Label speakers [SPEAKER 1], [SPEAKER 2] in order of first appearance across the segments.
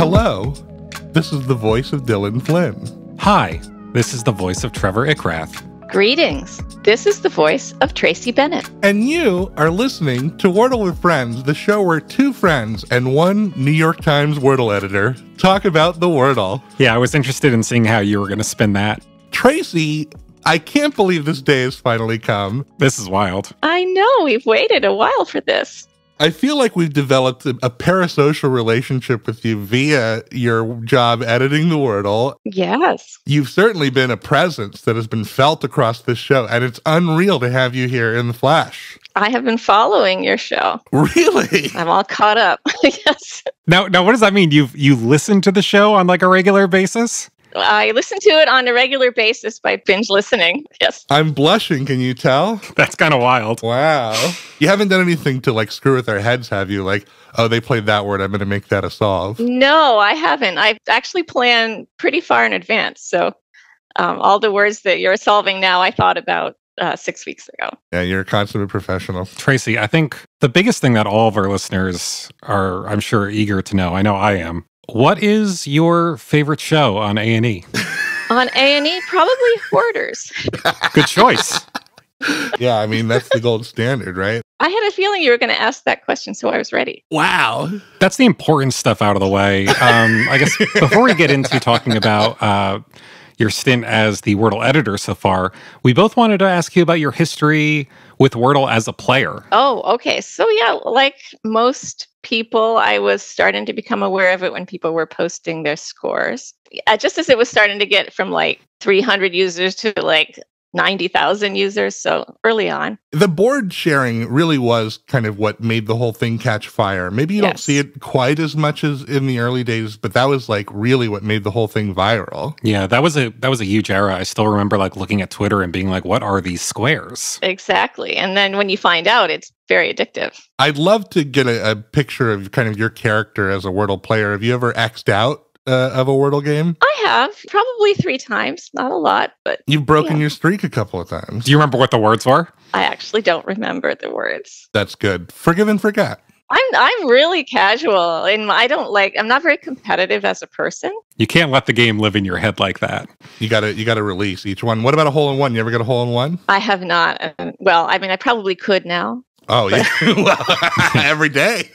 [SPEAKER 1] Hello, this is the voice of Dylan Flynn.
[SPEAKER 2] Hi, this is the voice of Trevor Ickrath.
[SPEAKER 3] Greetings, this is the voice of Tracy Bennett.
[SPEAKER 1] And you are listening to Wordle Friends, the show where two friends and one New York Times Wordle editor talk about the Wordle.
[SPEAKER 2] Yeah, I was interested in seeing how you were going to spin that.
[SPEAKER 1] Tracy, I can't believe this day has finally come.
[SPEAKER 2] This is wild.
[SPEAKER 3] I know, we've waited a while for this.
[SPEAKER 1] I feel like we've developed a parasocial relationship with you via your job editing the Wordle.
[SPEAKER 3] Yes.
[SPEAKER 1] You've certainly been a presence that has been felt across this show, and it's unreal to have you here in the flesh.
[SPEAKER 3] I have been following your show.
[SPEAKER 1] Really?
[SPEAKER 3] I'm all caught up. Yes.
[SPEAKER 2] Now, what does that mean? You listen to the show on like a regular basis?
[SPEAKER 3] I listen to it on a regular basis by binge listening. Yes.
[SPEAKER 1] I'm blushing, can you tell?
[SPEAKER 2] That's kind of wild.
[SPEAKER 1] Wow. You haven't done anything to like screw with our heads, have you? Like, oh, they played that word, I'm going to make that a solve.
[SPEAKER 3] No, I haven't. I've actually planned pretty far in advance. So all the words that you're solving now, I thought about 6 weeks ago.
[SPEAKER 1] Yeah, you're a consummate professional.
[SPEAKER 2] Tracy, I think the biggest thing that all of our listeners are, I'm sure, eager to know, I know I am, what is your favorite show on A&E?
[SPEAKER 3] On A&E, probably Hoarders.
[SPEAKER 2] Good choice.
[SPEAKER 1] Yeah, I mean, that's the gold standard, right?
[SPEAKER 3] I had a feeling you were going to ask that question, so I was ready.
[SPEAKER 1] Wow.
[SPEAKER 2] That's the important stuff out of the way. I guess before we get into talking about your stint as the Wordle editor so far, we both wanted to ask you about your history with Wordle as a player.
[SPEAKER 3] Oh, okay. So yeah, like most people, I was starting to become aware of it when people were posting their scores. Just as it was starting to get from like 300 users to like 90,000 users, so early on.
[SPEAKER 1] The board sharing really was kind of what made the whole thing catch fire. Maybe you don't see it quite as much as in the early days, but that was like really what made the whole thing viral.
[SPEAKER 2] Yeah, that was a huge era. I still remember like looking at Twitter and being like, what are these squares?
[SPEAKER 3] Exactly. And then when you find out, it's very addictive.
[SPEAKER 1] I'd love to get a picture of kind of your character as a Wordle player. Have you ever X'd out of a Wordle game?
[SPEAKER 3] I have, probably 3 times, not a lot, but
[SPEAKER 1] you've broken your streak a couple of times.
[SPEAKER 2] Do you remember what the words were?
[SPEAKER 3] I actually don't remember the words.
[SPEAKER 1] That's good. Forgive and forget.
[SPEAKER 3] I'm really casual, and I'm not very competitive as a person.
[SPEAKER 2] You can't let the game live in your head like that.
[SPEAKER 1] You gotta release each one. What about a hole-in-one? You ever get a hole-in-one?
[SPEAKER 3] I have not. Well, I mean, I probably could now.
[SPEAKER 1] Oh, yeah. Well, every day.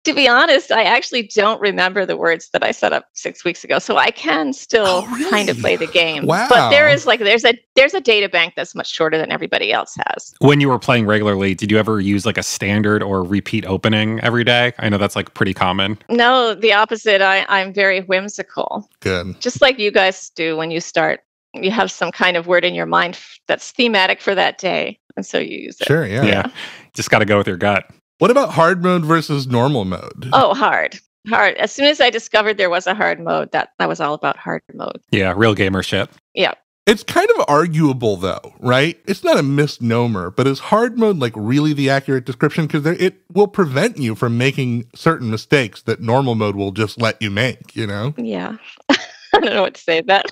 [SPEAKER 3] To be honest, I actually don't remember the words that I set up 6 weeks ago, so I can still kind of play the game.
[SPEAKER 1] Wow.
[SPEAKER 3] But there's a data bank that's much shorter than everybody else has.
[SPEAKER 2] When you were playing regularly, did you ever use like a standard or repeat opening every day? I know that's like pretty common.
[SPEAKER 3] No, the opposite. I'm very whimsical.
[SPEAKER 1] Good.
[SPEAKER 3] Just like you guys do when you start. You have some kind of word in your mind that's thematic for that day, and so you use it.
[SPEAKER 1] Sure, yeah.
[SPEAKER 2] Just got to go with your gut.
[SPEAKER 1] What about hard mode versus normal mode?
[SPEAKER 3] Oh, hard. As soon as I discovered there was a hard mode, that was all about hard mode.
[SPEAKER 2] Yeah, real gamer shit.
[SPEAKER 3] Yeah.
[SPEAKER 1] It's kind of arguable, though, right? It's not a misnomer, but is hard mode like really the accurate description? Because it will prevent you from making certain mistakes that normal mode will just let you make, you know?
[SPEAKER 3] Yeah. I don't know what to say to that.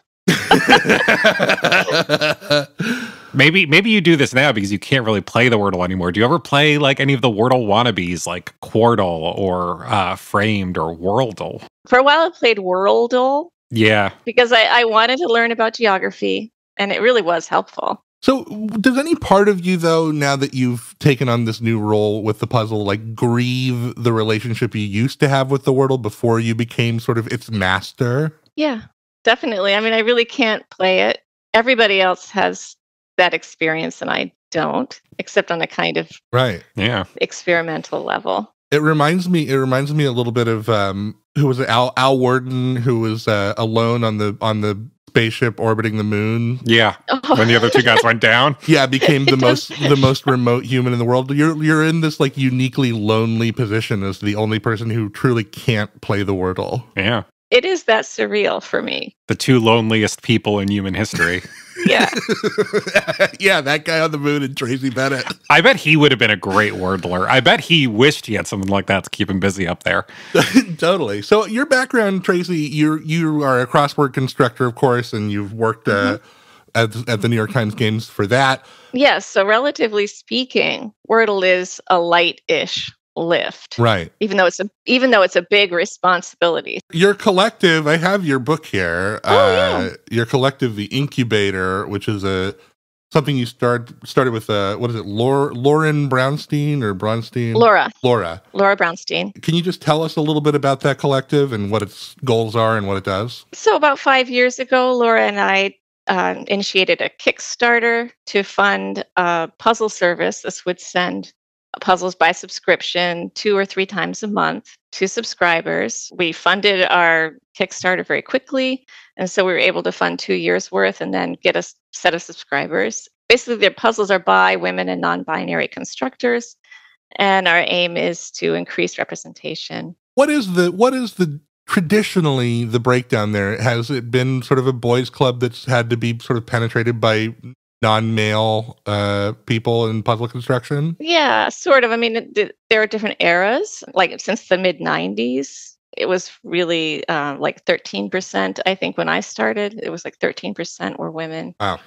[SPEAKER 2] Maybe you do this now because you can't really play the Wordle anymore. Do you ever play like any of the Wordle wannabes like Quordle or Framed or Worldle?
[SPEAKER 3] For a while I played Worldle.
[SPEAKER 2] Yeah.
[SPEAKER 3] Because I wanted to learn about geography, and it really was helpful.
[SPEAKER 1] So does any part of you, though, now that you've taken on this new role with the puzzle, like grieve the relationship you used to have with the Wordle before you became sort of its master?
[SPEAKER 3] Yeah, definitely. I mean, I really can't play it. Everybody else has that experience, and I don't, except on a kind of experimental level.
[SPEAKER 1] It reminds me a little bit of who was it? Al Worden, who was alone on the spaceship orbiting the moon.
[SPEAKER 2] Yeah, when the other two guys went down.
[SPEAKER 1] Yeah, became the most remote human in the world. You're in this like uniquely lonely position as the only person who truly can't play the Wordle.
[SPEAKER 2] Yeah.
[SPEAKER 3] It is that surreal for me.
[SPEAKER 2] The two loneliest people in human history.
[SPEAKER 3] Yeah.
[SPEAKER 1] Yeah, that guy on the moon and Tracy Bennett.
[SPEAKER 2] I bet he would have been a great wordler. I bet he wished he had something like that to keep him busy up there.
[SPEAKER 1] Totally. So your background, Tracy, you are a crossword constructor, of course, and you've worked at the New York Times Games for that.
[SPEAKER 3] Yes. So relatively speaking, Wordle is a light-ish lift.
[SPEAKER 1] Right.
[SPEAKER 3] Even though it's a big responsibility.
[SPEAKER 1] Your collective, I have your book here.
[SPEAKER 3] Oh,
[SPEAKER 1] Your collective, The Incubator, which is something you started with, what is it, Lauren Brownstein or Bronstein?
[SPEAKER 3] Laura
[SPEAKER 1] Brownstein. Can you just tell us a little bit about that collective and what its goals are and what it does?
[SPEAKER 3] So about 5 years ago, Laura and I initiated a Kickstarter to fund a puzzle service. This would send puzzles by subscription 2 or 3 times a month to subscribers. We funded our Kickstarter very quickly, and so we were able to fund 2 years worth and then get a set of subscribers. Basically, their puzzles are by women and non-binary constructors, and our aim is to increase representation.
[SPEAKER 1] What is the traditionally the breakdown there? Has it been sort of a boys' club that's had to be sort of penetrated by non-male people in puzzle construction?
[SPEAKER 3] Yeah, sort of. I mean, there are different eras. Like since the mid 90s, it was really like 13%. I think when I started, it was like 13% were women.
[SPEAKER 1] Wow.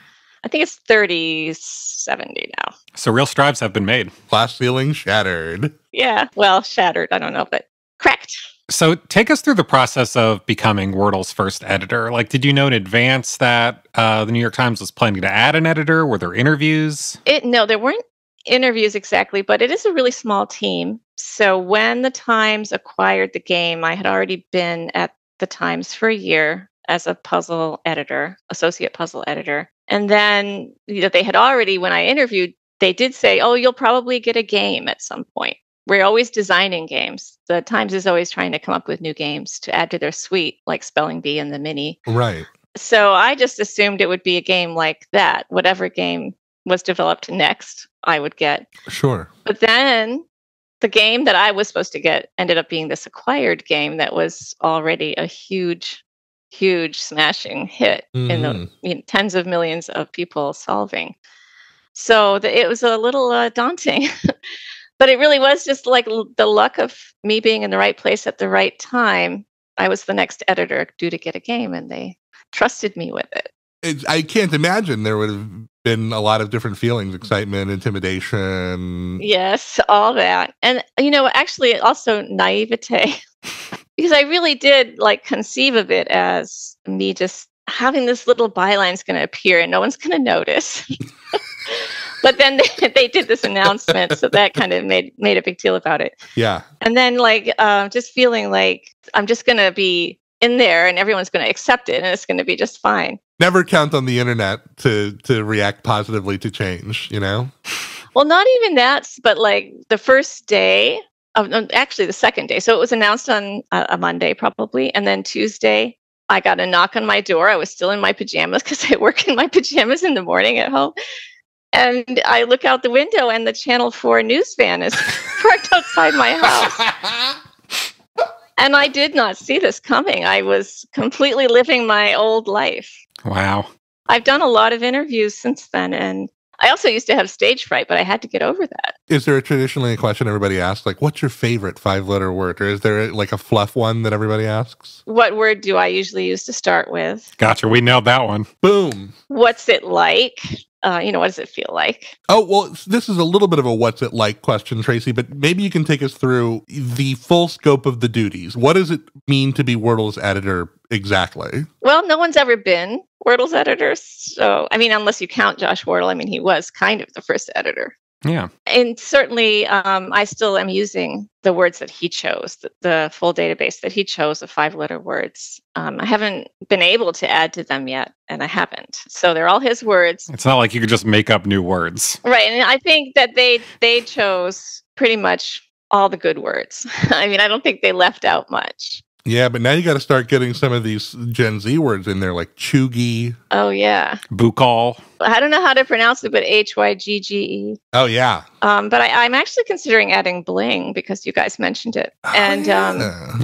[SPEAKER 3] I think it's 30-70 now.
[SPEAKER 2] So real strides have been made.
[SPEAKER 1] Glass ceiling shattered.
[SPEAKER 3] Yeah, well, shattered. I don't know, but cracked.
[SPEAKER 2] So take us through the process of becoming Wordle's first editor. Like, did you know in advance that the New York Times was planning to add an editor? Were there interviews?
[SPEAKER 3] No, there weren't interviews exactly, but it is a really small team. So when the Times acquired the game, I had already been at the Times for a year as a puzzle editor, associate puzzle editor. And then they had already, when I interviewed, they did say, oh, you'll probably get a game at some point. We're always designing games. The Times is always trying to come up with new games to add to their suite, like Spelling Bee and the Mini.
[SPEAKER 1] Right.
[SPEAKER 3] So I just assumed it would be a game like that. Whatever game was developed next, I would get.
[SPEAKER 1] Sure.
[SPEAKER 3] But then the game that I was supposed to get ended up being this acquired game that was already a huge smashing hit in the tens of millions of people solving. So it was a little daunting. But it really was just like the luck of me being in the right place at the right time. I was the next editor due to get a game, and they trusted me with it.
[SPEAKER 1] I can't imagine there would have been a lot of different feelings, excitement, intimidation.
[SPEAKER 3] Yes, all that. And, actually also naivete, because I really did like conceive of it as me just having this little byline's going to appear and no one's going to notice. But then they did this announcement, so that kind of made a big deal about it.
[SPEAKER 1] Yeah.
[SPEAKER 3] And then just feeling like I'm just going to be in there and everyone's going to accept it and it's going to be just fine.
[SPEAKER 1] Never count on the internet to react positively to change,
[SPEAKER 3] Well, not even that, but like the first day, actually the second day. So it was announced on a Monday probably. And then Tuesday, I got a knock on my door. I was still in my pajamas because I work in my pajamas in the morning at home. And I look out the window and the Channel 4 news van is parked outside my house. And I did not see this coming. I was completely living my old life.
[SPEAKER 2] Wow.
[SPEAKER 3] I've done a lot of interviews since then. And I also used to have stage fright, but I had to get over that.
[SPEAKER 1] Is there traditionally a question everybody asks, like, what's your favorite 5-letter word? Or is there like a fluff one that everybody asks?
[SPEAKER 3] What word do I usually use to start with?
[SPEAKER 2] Gotcha. We nailed that one.
[SPEAKER 1] Boom.
[SPEAKER 3] What's it like? What does it feel like?
[SPEAKER 1] Oh, well, this is a little bit of a what's it like question, Tracy, but maybe you can take us through the full scope of the duties. What does it mean to be Wordle's editor exactly?
[SPEAKER 3] Well, no one's ever been Wordle's editor. So, unless you count Josh Wordle, he was kind of the first editor.
[SPEAKER 2] Yeah.
[SPEAKER 3] And certainly, I still am using the words that he chose, the full database that he chose of 5-letter words. I haven't been able to add to them yet, and I haven't. So they're all his words.
[SPEAKER 2] It's not like you could just make up new words.
[SPEAKER 3] Right. And I think that they chose pretty much all the good words. I don't think they left out much.
[SPEAKER 1] Yeah, but now you got to start getting some of these Gen Z words in there, like chuggy.
[SPEAKER 3] Oh, yeah.
[SPEAKER 2] Bukal.
[SPEAKER 3] I don't know how to pronounce it, but Hygge.
[SPEAKER 1] Oh, yeah.
[SPEAKER 3] But I'm actually considering adding bling because you guys mentioned it. And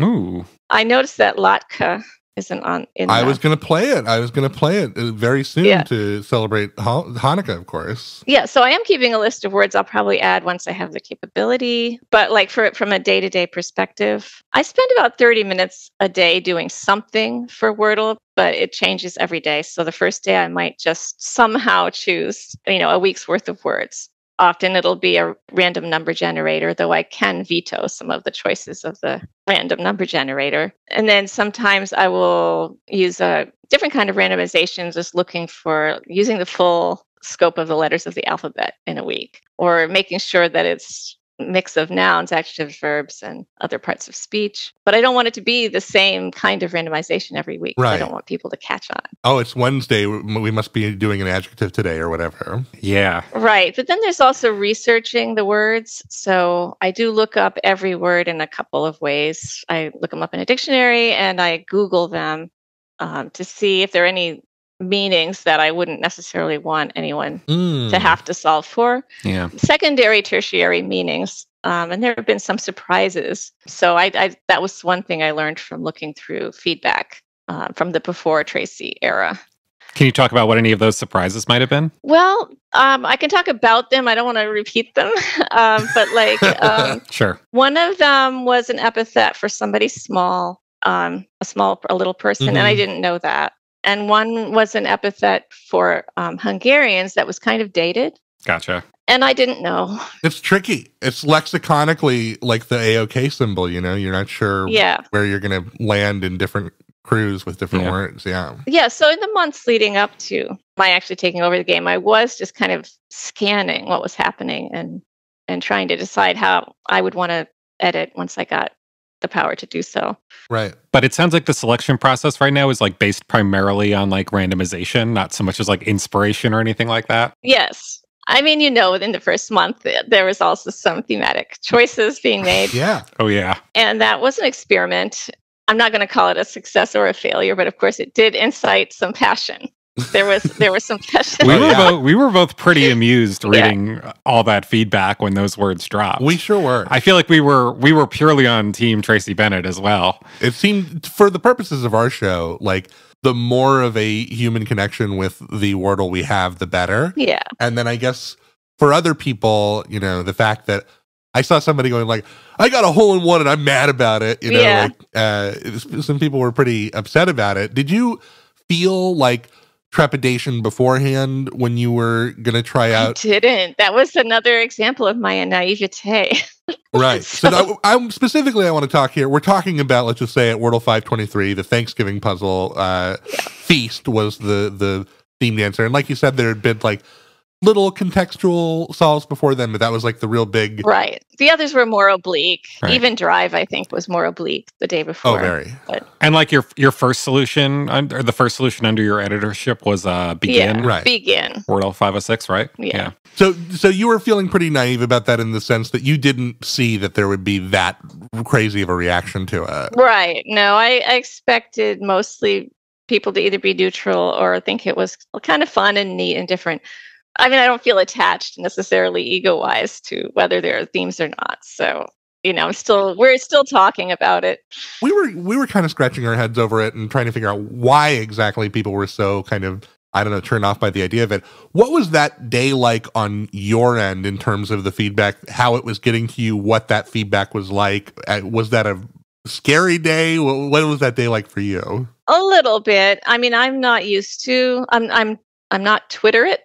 [SPEAKER 2] Ooh.
[SPEAKER 3] I noticed that Latka isn't on.
[SPEAKER 1] I was going to play it very soon to celebrate Hanukkah, of course.
[SPEAKER 3] Yeah, so I am keeping a list of words I'll probably add once I have the capability. But like from a day-to-day perspective, I spend about 30 minutes a day doing something for Wordle, but it changes every day. So the first day I might just somehow choose, a week's worth of words. often it'll be a random number generator, though I can veto some of the choices of the random number generator. And then sometimes I will use a different kind of randomization, just looking for using the full scope of the letters of the alphabet in a week, or making sure that it's mix of nouns, adjectives, verbs, and other parts of speech. But I don't want it to be the same kind of randomization every week.
[SPEAKER 1] Right.
[SPEAKER 3] I don't want people to catch on.
[SPEAKER 1] Oh, it's Wednesday. We must be doing an adjective today or whatever.
[SPEAKER 2] Yeah.
[SPEAKER 3] Right. But then there's also researching the words. So I do look up every word in a couple of ways. I look them up in a dictionary and I Google them to see if there are any meanings that I wouldn't necessarily want anyone to have to solve for.
[SPEAKER 2] Yeah.
[SPEAKER 3] Secondary, tertiary meanings. And there have been some surprises. So I that was one thing I learned from looking through feedback from the before Tracy era.
[SPEAKER 2] Can you talk about what any of those surprises might have been?
[SPEAKER 3] Well, I can talk about them. I don't want to repeat them. But like,
[SPEAKER 2] Sure.
[SPEAKER 3] one of them was an epithet for somebody small, a little person. And I didn't know that. And one was an epithet for Hungarians that was kind of dated.
[SPEAKER 2] Gotcha.
[SPEAKER 3] And I didn't know.
[SPEAKER 1] It's tricky. It's lexiconically like the AOK symbol, you know? You're not sure where you're going to land in different crews with different words. Yeah.
[SPEAKER 3] Yeah. So in the months leading up to my actually taking over the game, I was just kind of scanning what was happening and trying to decide how I would want to edit once I got the power to do so.
[SPEAKER 1] Right.
[SPEAKER 2] But it sounds like the selection process right now is like based primarily on like randomization, not so much as like inspiration or anything like that.
[SPEAKER 3] Yes. I mean, in the first month, there was also some thematic choices being made.
[SPEAKER 1] Yeah.
[SPEAKER 2] Oh, yeah.
[SPEAKER 3] And that was an experiment. I'm not going to call it a success or a failure, but of course it did incite some passion. There was some passion.
[SPEAKER 2] We were both pretty amused reading all that feedback when those words dropped.
[SPEAKER 1] We sure were.
[SPEAKER 2] I feel like we were purely on team Tracy Bennett as well.
[SPEAKER 1] It seemed, for the purposes of our show, like the more of a human connection with the Wordle we have, the better.
[SPEAKER 3] Yeah.
[SPEAKER 1] And then I guess for other people, the fact that I saw somebody going like, I got a hole in one and I'm mad about it. Some people were pretty upset about it. Did you feel like trepidation beforehand when you were going to try out?
[SPEAKER 3] I didn't. That was another example of my naivete.
[SPEAKER 1] Right. So I'm specifically, I want to talk here. We're talking about, let's just say at Wordle 523, the Thanksgiving puzzle feast was the themed answer. And like you said, there had been like little contextual solves before then, but that was like the real big.
[SPEAKER 3] Right. The others were more oblique.
[SPEAKER 2] Right.
[SPEAKER 3] Even Drive, I think, was more oblique the day before.
[SPEAKER 1] Oh, very.
[SPEAKER 3] But,
[SPEAKER 2] and like your first solution, or the first solution under your editorship was Begin.
[SPEAKER 3] Yeah,
[SPEAKER 1] right.
[SPEAKER 3] Begin.
[SPEAKER 2] Wordle 506, right?
[SPEAKER 3] Yeah.
[SPEAKER 1] So you were feeling pretty naive about that in the sense that you didn't see that there would be that crazy of a reaction to it.
[SPEAKER 3] Right. No, I expected mostly people to either be neutral or think it was kind of fun and neat and different. I mean, I don't feel attached necessarily ego-wise to whether there are themes or not. So, we're still talking about it.
[SPEAKER 1] We were kind of scratching our heads over it and trying to figure out why exactly people were so kind of, I don't know, turned off by the idea of it. What was that day like on your end in terms of the feedback, how it was getting to you, what that feedback was like? Was that a scary day? What was that day like for you?
[SPEAKER 3] A little bit. I mean, I'm not used to, I'm not Twitterate.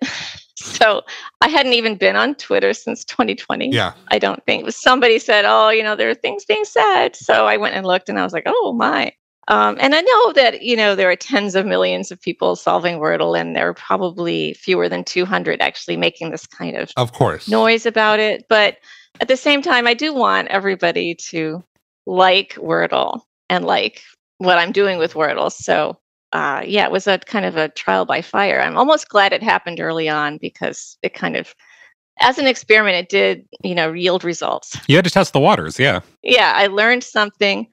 [SPEAKER 3] So I hadn't even been on Twitter since 2020.
[SPEAKER 1] Yeah.
[SPEAKER 3] I don't think. Somebody said, there are things being said. So I went and looked and I was like, oh my. And I know that, there are tens of millions of people solving Wordle, and there are probably fewer than 200 actually making this kind of
[SPEAKER 1] course,
[SPEAKER 3] noise about it. But at the same time, I do want everybody to like Wordle and like what I'm doing with Wordle. So it was a kind of a trial by fire. I'm almost glad it happened early on because it kind of, as an experiment, it did, yield results.
[SPEAKER 2] You had to test the waters, yeah.
[SPEAKER 3] Yeah, I learned something.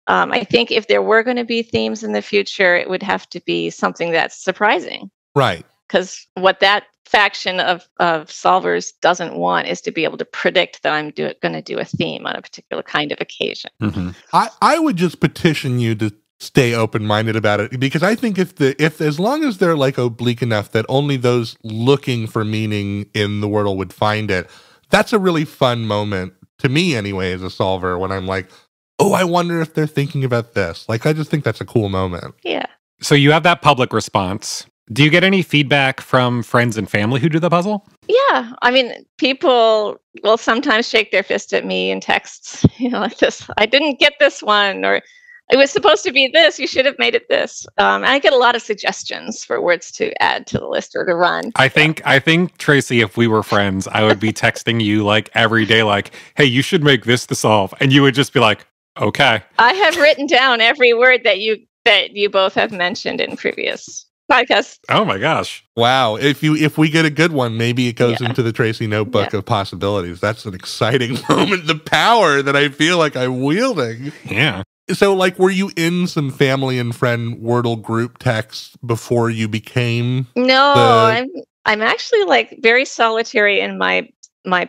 [SPEAKER 3] I think if there were going to be themes in the future, it would have to be something that's surprising.
[SPEAKER 1] Right. Because
[SPEAKER 3] what that faction of solvers doesn't want is to be able to predict that I'm going to do a theme on a particular kind of occasion.
[SPEAKER 2] Mm-hmm.
[SPEAKER 1] I would just petition you to stay open-minded about it, because I think if as long as they're like oblique enough that only those looking for meaning in the Wordle would find it, that's a really fun moment to me anyway as a solver, when I'm like, oh, I wonder if they're thinking about this. Like, I just think that's a cool moment.
[SPEAKER 3] Yeah.
[SPEAKER 2] So you have that public response. Do you get any feedback from friends and family who do the puzzle?
[SPEAKER 3] Yeah, I mean, people will sometimes shake their fist at me in texts, like this, I didn't get this one, or it was supposed to be this, you should have made it this. I get a lot of suggestions for words to add to the list or to run.
[SPEAKER 2] I think Tracy, if we were friends, I would be texting you like every day, like, hey, you should make this to solve. And you would just be like, okay.
[SPEAKER 3] I have written down every word that you both have mentioned in previous podcasts.
[SPEAKER 2] Oh my gosh.
[SPEAKER 1] Wow. If we get a good one, maybe it goes into the Tracy notebook of possibilities. That's an exciting moment. The power that I feel like I'm wielding.
[SPEAKER 2] Yeah.
[SPEAKER 1] So, like, were you in some family and friend Wordle group texts before you became?
[SPEAKER 3] No, I'm actually like very solitary in my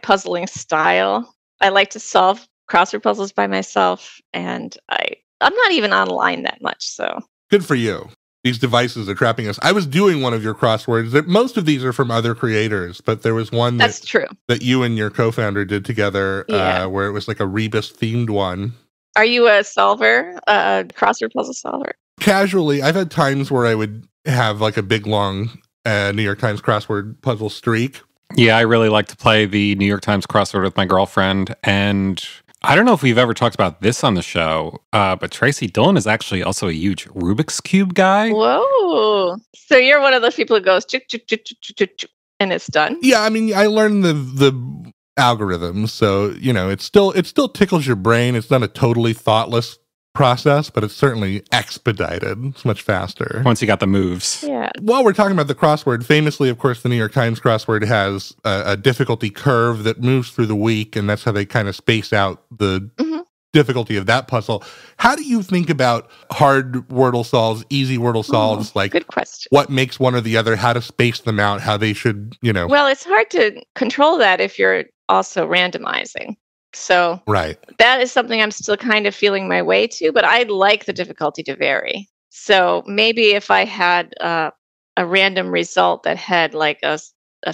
[SPEAKER 3] puzzling style. I like to solve crossword puzzles by myself, and I'm not even online that much. So
[SPEAKER 1] good for you. These devices are trapping us. I was doing one of your crosswords. Most of these are from other creators, but there was one
[SPEAKER 3] that's true
[SPEAKER 1] that you and your co-founder did together, where it was like a Rebus themed one.
[SPEAKER 3] Are you a solver, a crossword puzzle solver?
[SPEAKER 1] Casually, I've had times where I would have like a big long New York Times crossword puzzle streak.
[SPEAKER 2] Yeah, I really like to play the New York Times crossword with my girlfriend, and I don't know if we've ever talked about this on the show, but Tracy, Dylan is actually also a huge Rubik's Cube guy.
[SPEAKER 3] Whoa. So you're one of those people who goes, chuk, chuk, chuk, chuk, chuk, chuk, and it's done?
[SPEAKER 1] Yeah, I mean, I learned the algorithms, so, it still tickles your brain. It's not a totally thoughtless process, but it's certainly expedited. It's much faster.
[SPEAKER 2] Once you got the moves.
[SPEAKER 3] Yeah.
[SPEAKER 1] While we're talking about the crossword, famously, of course, the New York Times crossword has a difficulty curve that moves through the week, and that's how they kind of space out the difficulty of that puzzle. How do you think about hard Wordle solves, easy Wordle solves? Like,
[SPEAKER 3] good question.
[SPEAKER 1] What makes one or the other? How to space them out? How they should,
[SPEAKER 3] Well, it's hard to control that if you're also randomizing. So that is something I'm still kind of feeling my way to, but I'd like the difficulty to vary. So maybe if I had a random result that had like a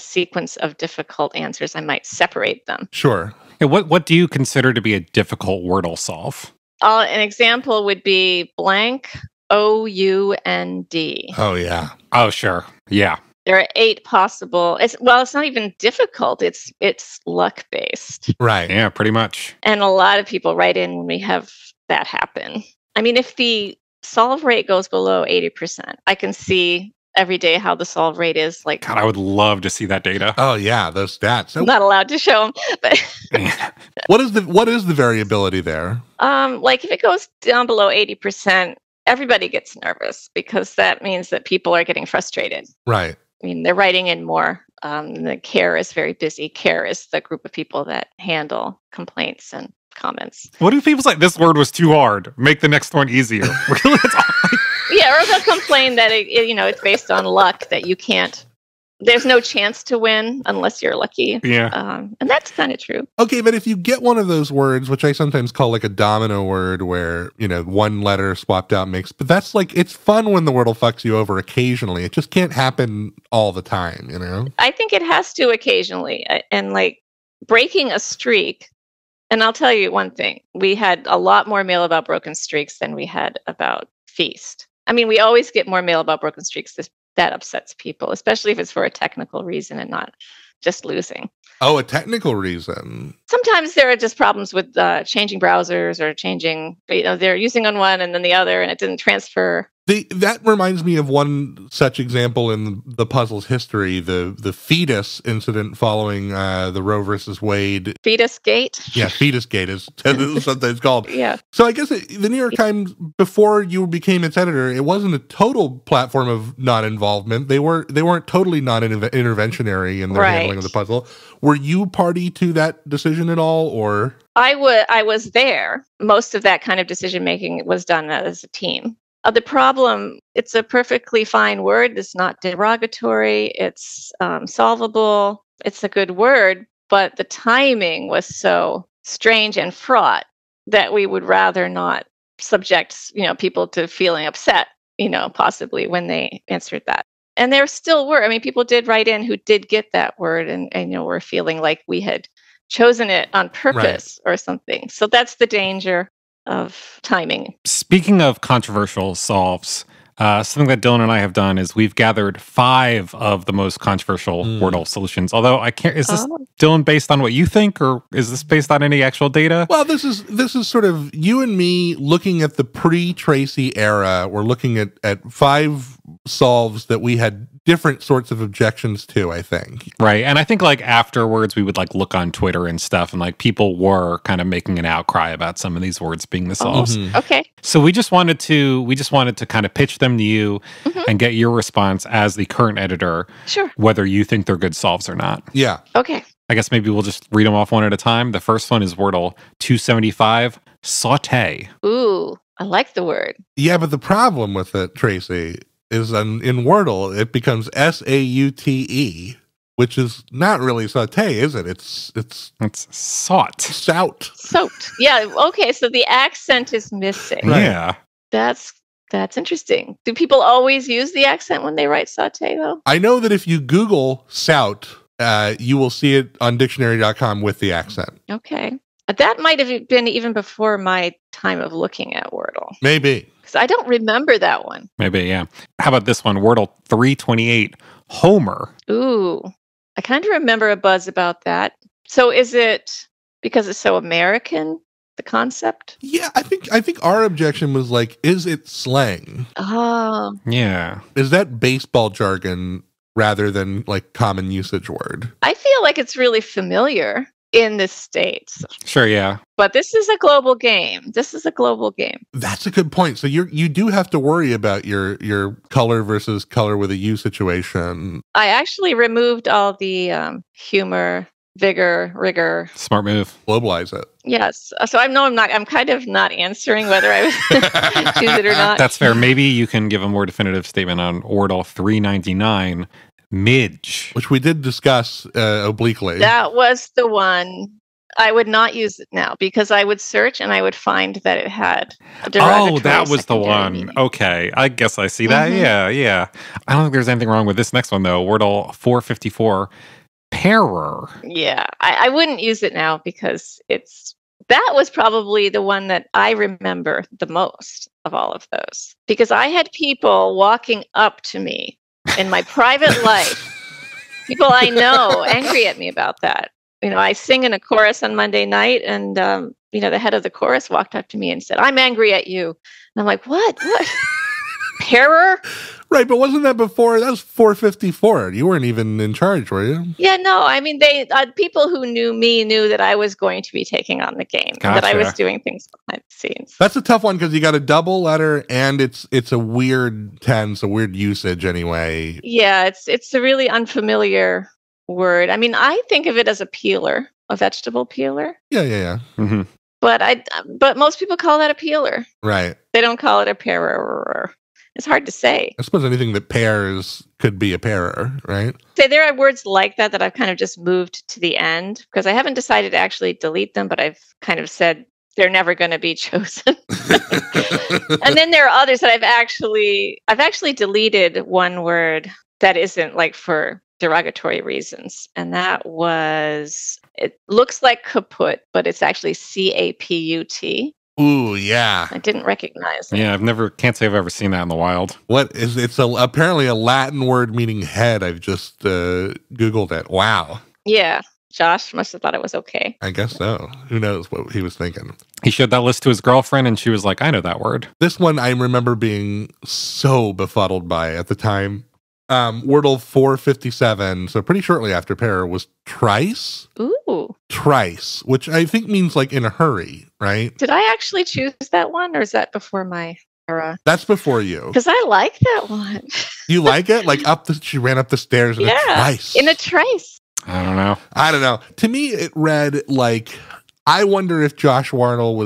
[SPEAKER 3] sequence of difficult answers, I might separate them.
[SPEAKER 1] Sure.
[SPEAKER 2] Yeah, what do you consider to be a difficult Wordle solve?
[SPEAKER 3] An example would be blank OUND.
[SPEAKER 1] Oh, yeah.
[SPEAKER 2] Oh, sure. Yeah.
[SPEAKER 3] There are 8 possible. It's not even difficult. It's luck based.
[SPEAKER 1] Right.
[SPEAKER 2] Yeah, pretty much.
[SPEAKER 3] And a lot of people write in when we have that happen. I mean, if the solve rate goes below 80%, I can see every day how the solve rate is. Like,
[SPEAKER 2] God, I would love to see that data.
[SPEAKER 1] Oh yeah, those stats.
[SPEAKER 3] I'm not allowed to show them. But
[SPEAKER 1] what is the variability there?
[SPEAKER 3] Like if it goes down below 80%, everybody gets nervous because that means that people are getting frustrated.
[SPEAKER 1] Right.
[SPEAKER 3] I mean, they're writing in more. The CARE is very busy. CARE is the group of people that handle complaints and comments.
[SPEAKER 2] What do people say? This word was too hard. Make the next one easier. Really?
[SPEAKER 3] Yeah, or they'll complain that it's based on luck, that you can't. There's no chance to win unless you're lucky.
[SPEAKER 2] Yeah.
[SPEAKER 3] And that's kind of true.
[SPEAKER 1] Okay, but if you get one of those words, which I sometimes call like a domino word where, one letter swapped out but that's like, it's fun when the Wordle fucks you over occasionally. It just can't happen all the time,
[SPEAKER 3] I think it has to occasionally. And like breaking a streak, and I'll tell you one thing, we had a lot more mail about broken streaks than we had about Feast. I mean, we always get more mail about broken streaks. That upsets people, especially if it's for a technical reason and not just losing.
[SPEAKER 1] Oh, a technical reason.
[SPEAKER 3] Sometimes there are just problems with changing browsers or changing, they're using on one and then the other and it didn't transfer.
[SPEAKER 1] That reminds me of one such example in the puzzle's history, the fetus incident following the Roe versus Wade.
[SPEAKER 3] Fetus Gate?
[SPEAKER 1] Yeah, Fetus Gate is sometimes called.
[SPEAKER 3] Yeah.
[SPEAKER 1] So I guess the New York Times, before you became its editor, it wasn't a total platform of non-involvement. They weren't totally non-interventionary in their handling of the puzzle. Were you party to that decision at all, or?
[SPEAKER 3] I was there. Most of that kind of decision-making was done as a team. The problem, it's a perfectly fine word. It's not derogatory. It's solvable. It's a good word, but the timing was so strange and fraught that we would rather not subject, people to feeling upset, possibly when they answered that. And there still were. I mean, people did write in who did get that word and were feeling like we had chosen it on purpose or something. So that's the danger of timing.
[SPEAKER 2] Speaking of controversial solves, Something that Dylan and I have done is we've gathered 5 of the most controversial Wordle solutions. Although I can't, is this Dylan based on what you think, or is this based on any actual data?
[SPEAKER 1] Well, this is sort of you and me looking at the pre-Tracy era. We're looking at 5 solves that we had different sorts of objections to, I think.
[SPEAKER 2] Right. And I think like afterwards we would like look on Twitter and stuff, and like people were kind of making an outcry about some of these words being the solves.
[SPEAKER 3] Okay.
[SPEAKER 2] So we just wanted to kind of pitch them to you and get your response as the current editor.
[SPEAKER 3] Sure.
[SPEAKER 2] Whether you think they're good solves or not.
[SPEAKER 1] Yeah.
[SPEAKER 3] Okay.
[SPEAKER 2] I guess maybe we'll just read them off one at a time. The first one is Wordle 275, saute.
[SPEAKER 3] Ooh, I like the word.
[SPEAKER 1] Yeah, but the problem with it, Tracy, is in Wordle, it becomes saute, which is not really saute, is it? It's
[SPEAKER 2] sought.
[SPEAKER 1] Sout.
[SPEAKER 3] Soaked. Yeah. Okay. So the accent is missing.
[SPEAKER 1] Right.
[SPEAKER 2] Yeah.
[SPEAKER 3] That's interesting. Do people always use the accent when they write saute, though?
[SPEAKER 1] I know that if you Google sout, you will see it on dictionary.com with the accent.
[SPEAKER 3] Okay. That might have been even before my time of looking at Wordle.
[SPEAKER 1] Maybe.
[SPEAKER 3] Because I don't remember that one.
[SPEAKER 2] Maybe, yeah. How about this one? Wordle 328, Homer.
[SPEAKER 3] Ooh. I kind of remember a buzz about that. So is it because it's so American, the concept?
[SPEAKER 1] Yeah, I think our objection was like, is it slang?
[SPEAKER 3] Oh.
[SPEAKER 2] Yeah.
[SPEAKER 1] Is that baseball jargon rather than like common usage word?
[SPEAKER 3] I feel like it's really familiar in the States.
[SPEAKER 2] Sure, yeah.
[SPEAKER 3] But this is a global game.
[SPEAKER 1] That's a good point. So you do have to worry about your color versus color with a U situation.
[SPEAKER 3] I actually removed all the humor, vigor, rigor.
[SPEAKER 2] Smart move.
[SPEAKER 1] Globalize it.
[SPEAKER 3] Yes. So I'm kind of not answering whether I would choose it or not.
[SPEAKER 2] That's fair. Maybe you can give a more definitive statement on Wordle 399, midge.
[SPEAKER 1] Which we did discuss obliquely.
[SPEAKER 3] That was the one. I would not use it now because I would search and I would find that it had a derogatory
[SPEAKER 2] that was the
[SPEAKER 3] secondary
[SPEAKER 2] one.
[SPEAKER 3] meaning.
[SPEAKER 2] Okay. I guess I see that. Yeah. I don't think there's anything wrong with this next one, though. Wordle 454, pairer.
[SPEAKER 3] Yeah. I wouldn't use it now because that was probably the one that I remember the most of all of those. Because I had people walking up to me in my private life, people I know, angry at me about that. You know, I sing in a chorus on Monday night, and the head of the chorus walked up to me and said, "I'm angry at you." And I'm like, "What? Pairer?"
[SPEAKER 1] Right, but wasn't that before? That was 454. You weren't even in charge, were you?
[SPEAKER 3] Yeah, no. I mean, they people who knew me knew that I was going to be taking on the game,
[SPEAKER 2] Gotcha.
[SPEAKER 3] that I was doing things behind the scenes.
[SPEAKER 1] That's a tough one because you got a double letter and it's a weird tense, a weird usage anyway.
[SPEAKER 3] Yeah, it's a really unfamiliar word. I mean, I think of it as a peeler, a vegetable peeler.
[SPEAKER 1] Yeah.
[SPEAKER 2] Mm-hmm.
[SPEAKER 3] But most people call that a peeler.
[SPEAKER 1] Right.
[SPEAKER 3] They don't call it a pairer. It's hard to say.
[SPEAKER 1] I suppose anything that pairs could be a pairer, right?
[SPEAKER 3] Say there are words like that I've kind of just moved to the end because I haven't decided to actually delete them, but I've kind of said they're never going to be chosen. And then there are others that I've actually deleted one word that isn't like for derogatory reasons. And that was, it looks like kaput, but it's actually CAPUT.
[SPEAKER 1] Ooh, yeah.
[SPEAKER 3] I didn't recognize it.
[SPEAKER 2] Yeah, can't say I've ever seen that in the wild.
[SPEAKER 1] What is it's apparently a Latin word meaning head. I've just Googled it. Wow.
[SPEAKER 3] Yeah. Josh must have thought it was okay.
[SPEAKER 1] I guess so. Who knows what he was thinking.
[SPEAKER 2] He showed that list to his girlfriend and she was like, I know that word.
[SPEAKER 1] This one I remember being so befuddled by at the time. Wordle 457, so pretty shortly after pair, was trice.
[SPEAKER 3] Ooh.
[SPEAKER 1] Trice, which I think means like in a hurry, right?
[SPEAKER 3] Did I actually choose that one or is that before my era?
[SPEAKER 1] That's before you.
[SPEAKER 3] Because I like that one.
[SPEAKER 1] You like it? Like she ran up the stairs in a trice.
[SPEAKER 3] In a trice.
[SPEAKER 2] I don't know. To me, it read like, I wonder if Josh Warnell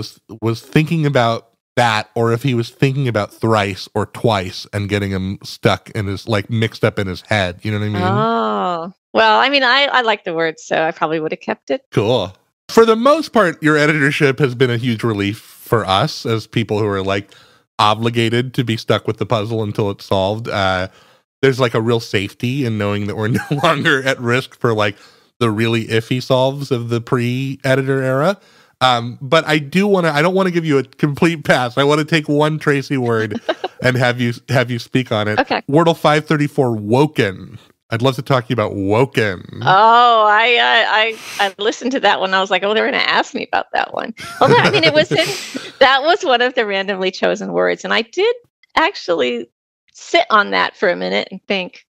[SPEAKER 2] was thinking about that, or if he was thinking about thrice or twice and getting him stuck in his, like, mixed up in his head. You know what I mean?
[SPEAKER 3] Oh. Well, I mean, I like the word, so I probably would have kept it.
[SPEAKER 1] Cool. For the most part, your editorship has been a huge relief for us as people who are, like, obligated to be stuck with the puzzle until it's solved. There's, like, a real safety in knowing that we're no longer at risk for, like, the really iffy solves of the pre-editor era. But I don't want to give you a complete pass. I want to take one Tracy word and have you speak on it.
[SPEAKER 3] Okay.
[SPEAKER 1] Wordle 534, woken. I'd love to talk to you about woken.
[SPEAKER 3] Oh, I listened to that one. I was like, oh, they're going to ask me about that one. Well, I mean, that was one of the randomly chosen words. And I did actually sit on that for a minute and think,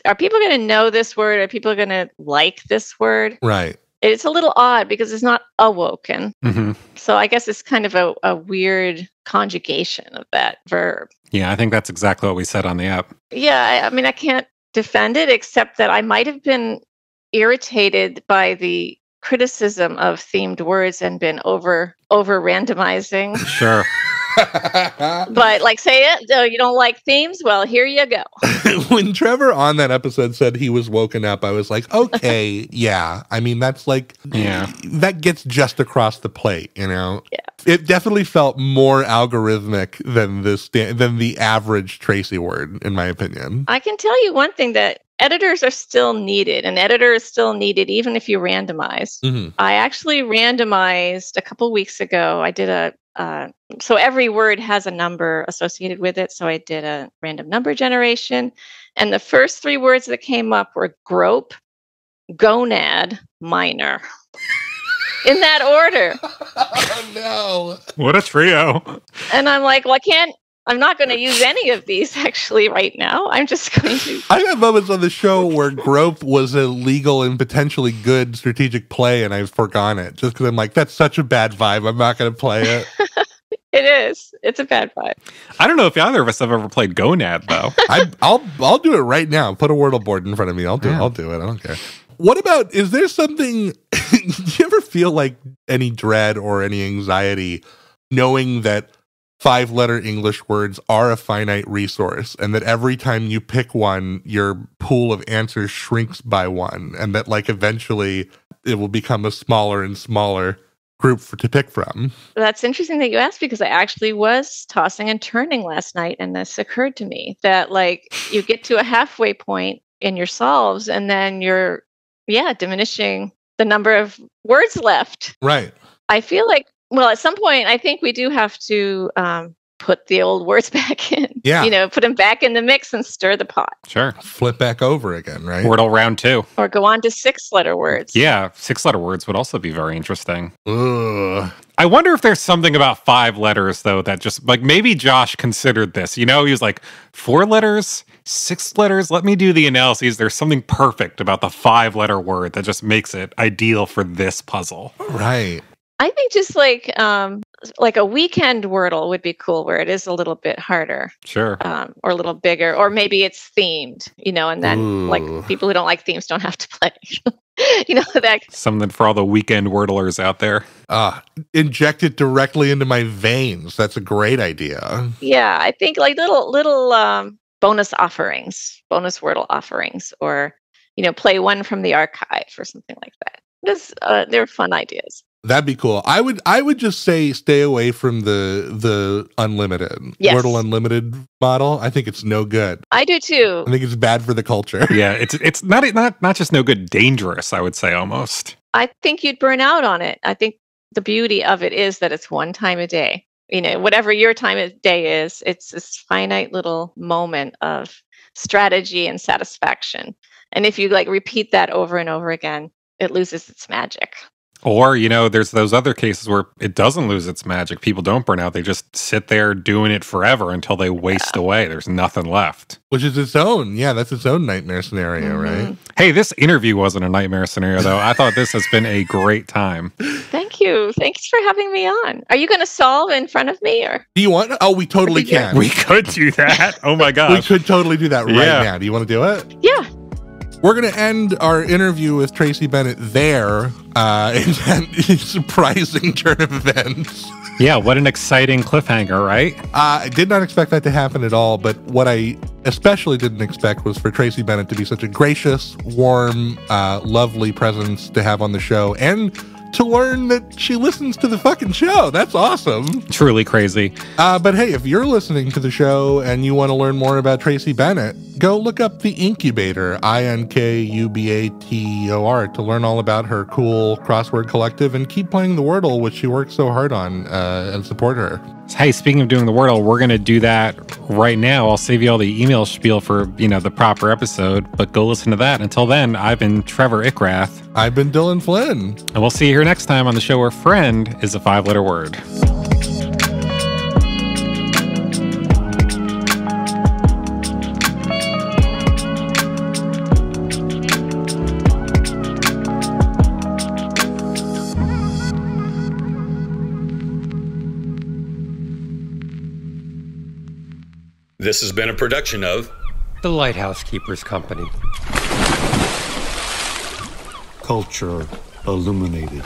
[SPEAKER 3] are people going to know this word? Are people going to like this word?
[SPEAKER 1] Right.
[SPEAKER 3] It's a little odd because it's not awoken.
[SPEAKER 2] Mm-hmm.
[SPEAKER 3] So I guess it's kind of a weird conjugation of that verb.
[SPEAKER 2] Yeah, I think that's exactly what we said on the app.
[SPEAKER 3] Yeah, I mean, I can't defend it, except that I might have been irritated by the criticism of themed words and been over randomizing.
[SPEAKER 2] Sure.
[SPEAKER 3] But like, say it, you don't like themes? Well, here you go.
[SPEAKER 1] When Trevor on that episode said he was woken up, I was like, okay, yeah. I mean, that's like, that gets just across the plate, you know?
[SPEAKER 3] Yeah.
[SPEAKER 1] It definitely felt more algorithmic than the average Tracy word, in my opinion.
[SPEAKER 3] I can tell you one thing, that editors are still needed. An editor is still needed, even if you randomize.
[SPEAKER 1] Mm-hmm.
[SPEAKER 3] I actually randomized a couple weeks ago. I did so every word has a number associated with it. So I did a random number generation. And the first 3 words that came up were grope, gonad, minor. In that order.
[SPEAKER 1] Oh, no.
[SPEAKER 2] What a trio.
[SPEAKER 3] And I'm like, well, I'm not going to use any of these actually right now. I'm just going to.
[SPEAKER 1] I've had moments on the show where grope was a legal and potentially good strategic play, and I've forgone it just because I'm like, that's such a bad vibe. I'm not going to play it.
[SPEAKER 3] It is. It's a bad vibe.
[SPEAKER 2] I don't know if either of us have ever played gonad, though.
[SPEAKER 1] I'll do it right now. Put a Wordle board in front of me. I'll do it. I don't care. What about, is there something, do you ever feel like any dread or any anxiety knowing that 5-letter English words are a finite resource and that every time you pick one, your pool of answers shrinks by one, and that like eventually it will become a smaller and smaller group to pick from?
[SPEAKER 3] That's interesting that you asked, because I actually was tossing and turning last night, and this occurred to me that like you get to a halfway point in your solves and then you're diminishing the number of words left.
[SPEAKER 1] Right.
[SPEAKER 3] I feel like, well, at some point, I think we do have to put the old words back in.
[SPEAKER 1] Yeah.
[SPEAKER 3] Put them back in the mix and stir the pot.
[SPEAKER 2] Sure.
[SPEAKER 1] Flip back over again, right?
[SPEAKER 2] Wordle round 2.
[SPEAKER 3] Or go on to 6-letter words.
[SPEAKER 2] Yeah, 6-letter words would also be very interesting.
[SPEAKER 1] Ugh.
[SPEAKER 2] I wonder if there's something about 5 letters, though, that just, like, maybe Josh considered this. You know, he was like, 4 letters, 6 letters, let me do the analyses. There's something perfect about the 5-letter word that just makes it ideal for this puzzle.
[SPEAKER 1] Right.
[SPEAKER 3] I think just like a weekend Wordle would be cool, where it is a little bit harder.
[SPEAKER 2] Sure.
[SPEAKER 3] Or a little bigger, or maybe it's themed, and then like people who don't like themes don't have to play. That
[SPEAKER 2] Something for all the weekend Wordlers out there.
[SPEAKER 1] Inject it directly into my veins. That's a great idea.
[SPEAKER 3] Yeah, I think like little bonus Wordle offerings, or play one from the archive or something like that. They're fun ideas.
[SPEAKER 1] That'd be cool. I would just say stay away from the unlimited Wordle Unlimited model. I think it's no good.
[SPEAKER 3] I do too.
[SPEAKER 1] I think it's bad for the culture.
[SPEAKER 2] Yeah, it's not just no good, dangerous, I would say almost.
[SPEAKER 3] I think you'd burn out on it. I think the beauty of it is that it's one time a day. Whatever your time of day is, it's this finite little moment of strategy and satisfaction. And if you like repeat that over and over again, it loses its magic.
[SPEAKER 2] Or, there's those other cases where it doesn't lose its magic. People don't burn out. They just sit there doing it forever until they waste away. There's nothing left.
[SPEAKER 1] Which is that's its own nightmare scenario, right?
[SPEAKER 2] Hey, this interview wasn't a nightmare scenario, though. I thought this has been a great time.
[SPEAKER 3] Thank you. Thanks for having me on. Are you going to solve in front of me, or?
[SPEAKER 1] Do you want? Oh, we totally can.
[SPEAKER 2] We could do that. Oh my gosh.
[SPEAKER 1] We could totally do that right now. Do you want to do it?
[SPEAKER 3] Yeah.
[SPEAKER 1] We're going to end our interview with Tracy Bennett there in that surprising turn of events.
[SPEAKER 2] Yeah, what an exciting cliffhanger, right?
[SPEAKER 1] I did not expect that to happen at all, but what I especially didn't expect was for Tracy Bennett to be such a gracious, warm, lovely presence to have on the show, and to learn that she listens to the fucking show. That's awesome.
[SPEAKER 2] Truly crazy.
[SPEAKER 1] But hey, if you're listening to the show and you want to learn more about Tracy Bennett, go look up The Incubator, INKUBATOR, to learn all about her cool crossword collective and keep playing the Wordle, which she works so hard on, and support her.
[SPEAKER 2] Hey, speaking of doing the Wordle, we're going to do that right now. I'll save you all the email spiel for, the proper episode, but go listen to that. Until then, I've been Trevor Ickrath.
[SPEAKER 1] I've been Dylan Flynn.
[SPEAKER 2] And we'll see you here next time on the show where friend is a 5-letter word.
[SPEAKER 4] This has been a production of
[SPEAKER 5] The Lighthouse Keepers Company.
[SPEAKER 6] Culture illuminated.